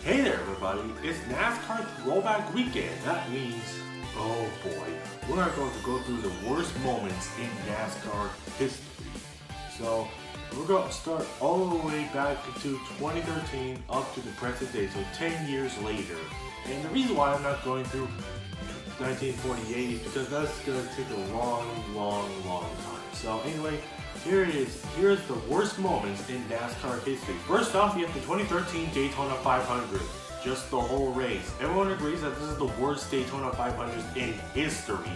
Hey there everybody, it's NASCAR Throwback Weekend. That means, oh boy, we're going to go through the worst moments in NASCAR history. So, we're going to start all the way back to 2013 up to the present day, so 10 years later. And the reason why I'm not going through 1948 is because that's going to take a long time. So anyway, here it is. Here's the worst moments in NASCAR history. First off, you have the 2013 Daytona 500. Just the whole race. Everyone agrees that this is the worst Daytona 500 in history.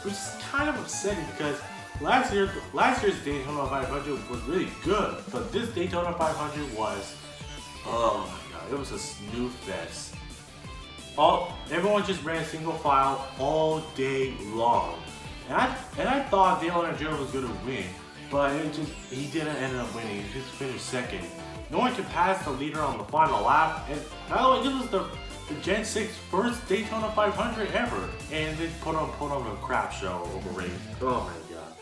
Which is kind of upsetting because last year's Daytona 500 was really good. But this Daytona 500 was, oh my god, it was a snooze fest. Everyone just ran single file all day long. And I thought Dale Earnhardt was gonna win, but he didn't end up winning. He just finished second. No one could pass the leader on the final lap. And by the way, this was the Gen 6 first Daytona 500 ever, and they put on a crap show over race. Oh my god.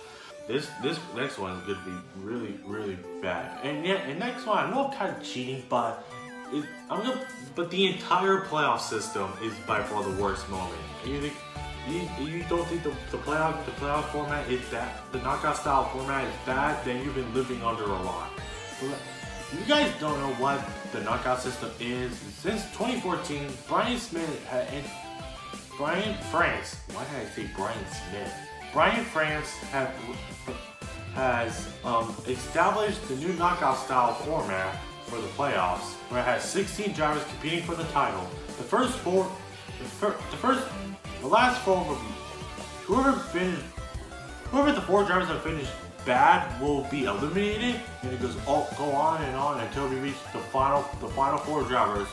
This next one is gonna be really bad. And yeah, and next one I know I'm kind of cheating, but but the entire playoff system is by far the worst moment. You don't think the playoff format is bad? The knockout style format is bad? Then you've been living under a rock. If you guys don't know what the knockout system is, since 2014, Brian France. Why did I say Brian Smith? Brian France has established the new knockout style format for the playoffs, where it has 16 drivers competing for the title. The last four will be whoever the four drivers that finish bad will be eliminated, and it goes go on and on until we reach the final four drivers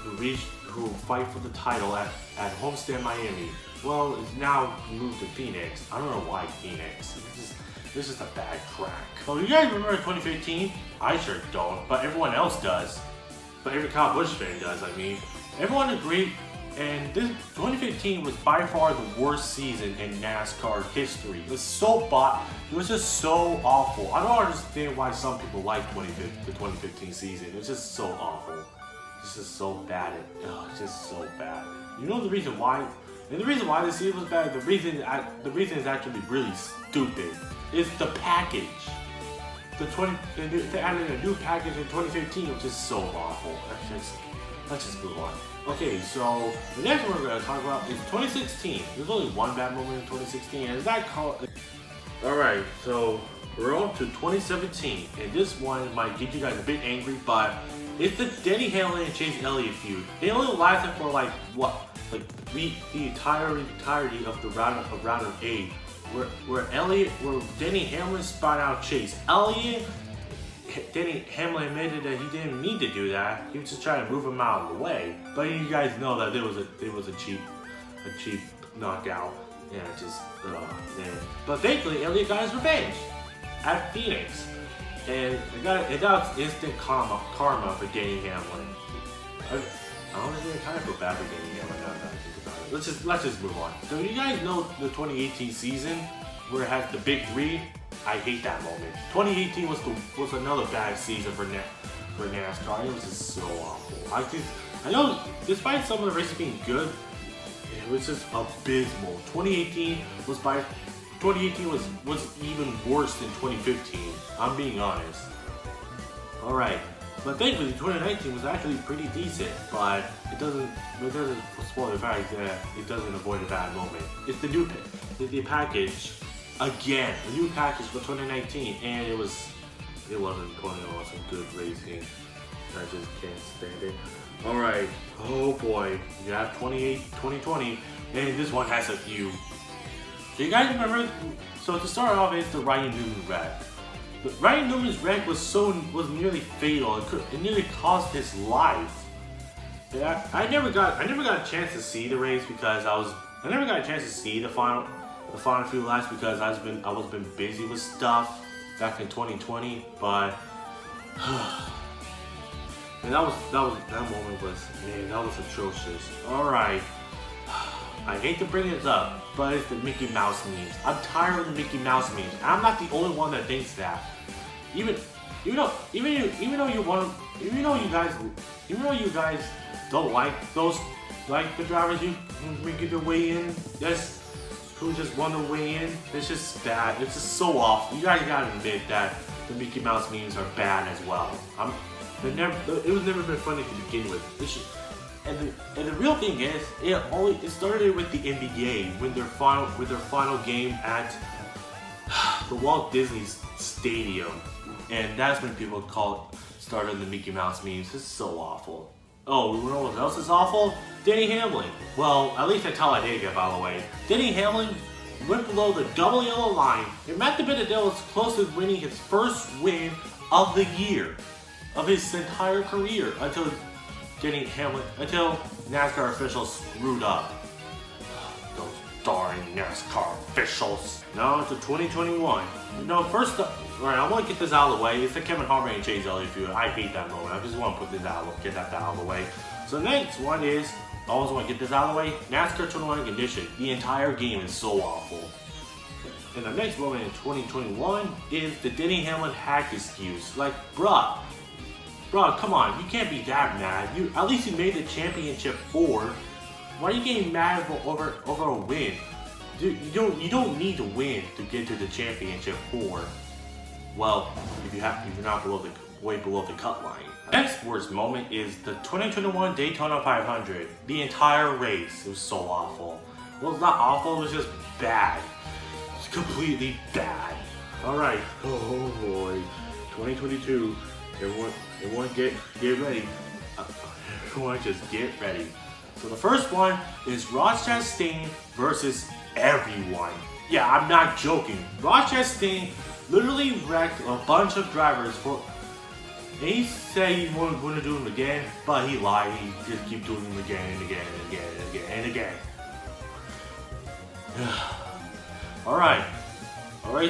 who fight for the title at Homestead, Miami. Well, it's now moved to Phoenix. I don't know why Phoenix. This is a bad crack. So you guys remember 2015? I sure don't, but everyone else does. But every Kyle Busch fan does, I mean. Everyone agreed, and this 2015 was by far the worst season in NASCAR history. It was just so awful. I don't understand why some people like the 2015 season. It's just so awful. It's just so bad. It's just so bad. You know the reason why? And the reason why this season was bad, the reason is actually really stupid. It's the package. They added a new package in 2015, which is so awful. Let's just move on. Okay, so the next one we're going to talk about is 2016. There's only one bad moment in 2016, and that called. Alright, so we're on to 2017, and this one might get you guys a bit angry, but it's the Denny Hamlin and Chase Elliott feud. It only lasted for the entirety of the round of 8, where Denny Hamlin spot out Chase Elliott. Denny Hamlin admitted that he didn't mean to do that. He was just trying to move him out of the way. But you guys know that it was a cheap knockout. Yeah, man. But thankfully, Elliott got his revenge at Phoenix, and that was instant karma for Denny Hamlin. I honestly kind of feel bad for Denny Hamlin now that I think about it. Let's just move on. So you guys know the 2018 season where it has the big three. I hate that moment. 2018 was another bad season for NASCAR. It was just so awful. I know, despite some of the races being good, it was just abysmal. 2018 was even worse than 2015. I'm being honest. All right, but thankfully 2019 was actually pretty decent. But it doesn't spoil the fact that it doesn't avoid a bad moment. It's the new package. Again, a new package for 2019, and it wasn't putting on some good racing. I just can't stand it. Alright, oh boy, you have 2020, and this one has a few. So you guys remember, so to start off, it's the Ryan Newman wreck. But Ryan Newman's wreck was nearly fatal. It nearly cost his life. Yeah, I never got a chance to see the race because I never got a chance to see the final few laps because I was been busy with stuff back in 2020, but and that moment was atrocious. Alright. I hate to bring this up, but it's the Mickey Mouse memes. I'm tired of the Mickey Mouse memes. I'm not the only one that thinks that. Even even though you guys don't like the drivers who make it their way in, who just want to weigh in. It's just bad. It's just so off. You guys gotta admit that the Mickey Mouse memes are bad as well. It was never been funny to begin with. And the real thing is, it started with the NBA with their final game at the Walt Disney Stadium, and that's when people started the Mickey Mouse memes. It's so awful. Oh, you know what else is awful? Denny Hamlin. Well, at least at Talladega, by the way. Denny Hamlin went below the double yellow line, and Matt DiBenedetto was close to winning his first win of the year, of his entire career, until NASCAR officials screwed up. Those darn NASCAR officials. Now to 2021. No, first up, alright, I want to get this out of the way. It's the Kevin Harvick and Chase Elliott feud. I hate that moment. I just want to get that out of the way. So the next one is, I also want to get this out of the way, NASCAR 21 condition. The entire game is so awful. And the next moment in 2021 is the Denny Hamlin hack excuse. Like, bruh, come on, you can't be that mad. At least you made the championship 4. Why are you getting mad over a win? Dude, you don't need to win to get to the championship 4. Well, if you're not way below the cut line. Next worst moment is the 2021 Daytona 500. The entire race was so awful. Well, it's not awful. It was just bad. It's completely bad. All right. Oh boy, 2022. Everyone get ready. Everyone just get ready. So the first one is Ross Chastain versus everyone. Yeah, I'm not joking. Ross Chastain literally wrecked a bunch of drivers and he said he wouldn't do them again, but he lied. He just keep doing them again and again and again and again and again. Alright,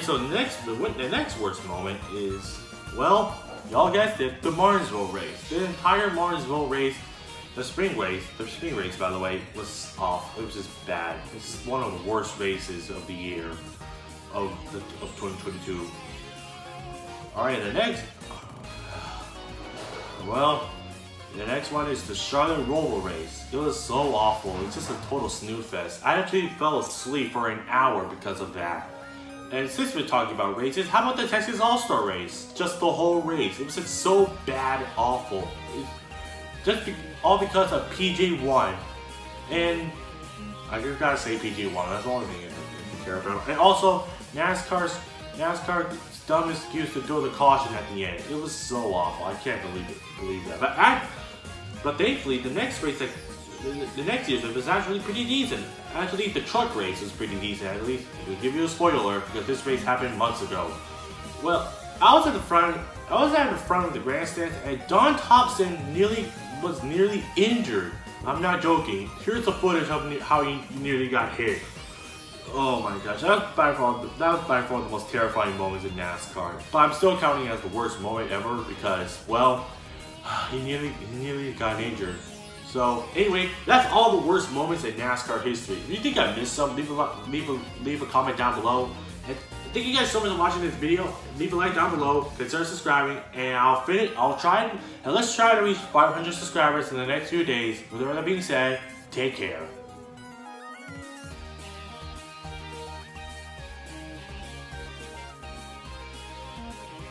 so the next worst moment is, well, y'all guessed it, the Martinsville race. The entire Martinsville race, the spring race, by the way, was off. It was just bad. This is one of the worst races of the year of 2022. Alright, the next one is the Charlotte Roval race. It was so awful. It's just a total snooze fest. I actually fell asleep for an hour because of that. And since we're talking about races, how about the Texas All-Star race? Just the whole race. It was just so bad, awful. All because of PJ won. And I just gotta say PJ won. That's the only thing I care about. And also, NASCAR's dumb excuse to throw the caution at the end. It was so awful. I can't believe that. But thankfully, the next race, the next year's was actually pretty decent. Actually, the truck race was pretty decent. At least, we'll give you a spoiler because this race happened months ago. Well, I was at the front of the grandstand, and Don Thompson was nearly injured. I'm not joking. Here's the footage of how he nearly got hit. Oh my gosh, that was by far the most terrifying moments in NASCAR. But I'm still counting it as the worst moment ever because, well, he nearly got injured. So anyway, that's all the worst moments in NASCAR history. If you think I missed some, leave a comment down below. And thank you guys so much for watching this video. Leave a like down below, consider subscribing, and let's try to reach 500 subscribers in the next few days. With all that being said, take care.